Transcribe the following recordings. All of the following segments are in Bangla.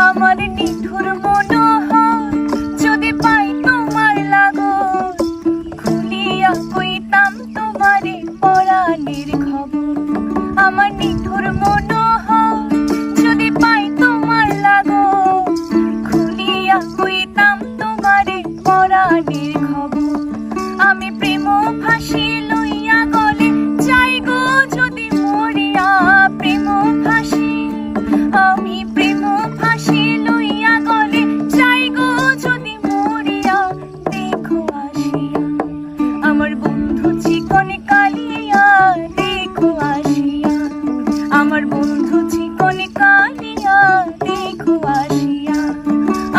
আমার নিঠুর মনোহর যদি পাই তোমার লাগর, খুলিয়া কইতাম তোমারে পরাণের খবর। আমার নিঠুর মনোহর যদি পাই তোমার লাগর, খুলিয়া কইতাম তোমারে পরাণের খবর। আমি প্রেম ফাঁসি লইয়া গলে যাই গো যদি মরিয়া, প্রেম ফাঁসি আমি প্রেম ফাঁসি লইয়া গলে যাই গো যদি মরিয়া। দেখো আসিয়া আমার বন্ধু চিকন কালিয়া, দেখো আসিয়া আমার বন্ধু চিকন কালিয়া, দেখো আসিয়া।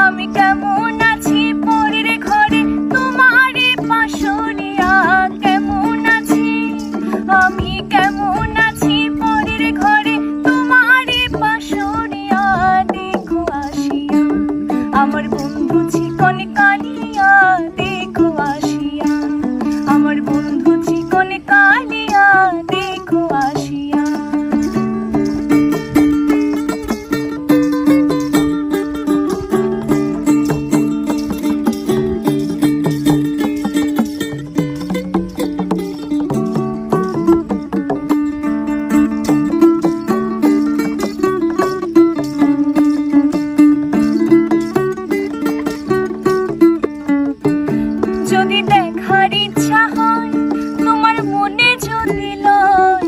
আমি কেমন আছি পরের ঘরে তোমারে পাশরিয়া, কেমন আছি আমি কেমন আছি পরের ঘরে তোমারে পাশরিয়া। দেখো আসিয়া আমার বন্ধু চিকন কালিয়া, দেখো আসিয়া আমার বন্ধু চিকন কালিয়া, দেখো আসিয়া। যদি দেখার ইচ্ছা হয় তোমার মনে যদি লয়,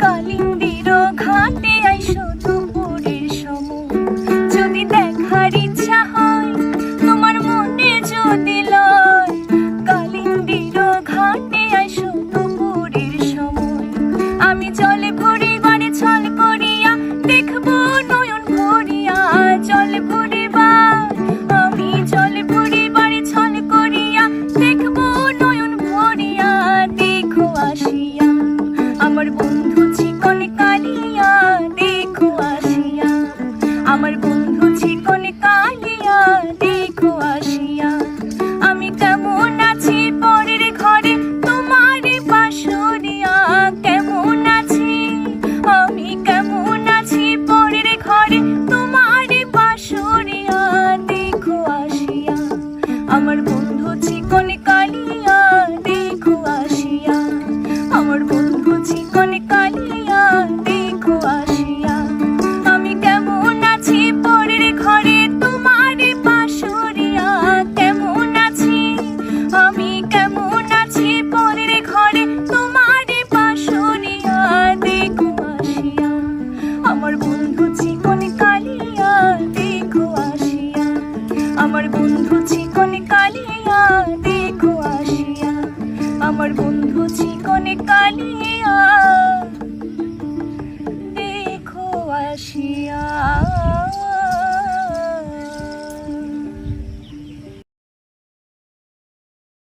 কালিন্দির ঘাটে আইসো দুপুরের সময়। যদি দেখার ইচ্ছা হয় তোমার মনে যদি লয়, কালিন্দির ঘাটে আইসো দুপুরের সময়। আমি জলে পরিবারে ছল করিয়া দেখবো নয়ন ভরিয়া, জলে পরিবার আমি জলে পরিবারে ছল করিয়া দেখবো নয়ন ভরিয়া। দেখো আসিয়া আমার বন্ধু চিকন কালিয়া, দেখো আসিয়া আমার বন্ধু চিকন কালিয়া, দেখো আসিয়া। আমি কেমন আছি পরের ঘরে তোমারে পাশরিয়া, কেমন আছি আমি কেমন আছি পরের ঘরে তোমারে পাশরিয়া। দেখো আসিয়া আমার বন্ধু চিকন কালিয়া, দেখো আসিয়া আমার বন্ধু চিকন কালিয়া, দেখো আসিয়া। আমি কেমন আছি পরের ঘরে তোমারে পাশরিয়া, কেমন আছি আমি কেমন আছি পরের ঘরে তোমারে পাশরিয়া। দেখো আসিয়া আমার বন্ধু চিকন কালিয়া, দেখো আসিয়া আমার বন্ধু চিকন কালিয়া, দেখো আসিয়া আমার বন্ধু চিকন কালিয়া।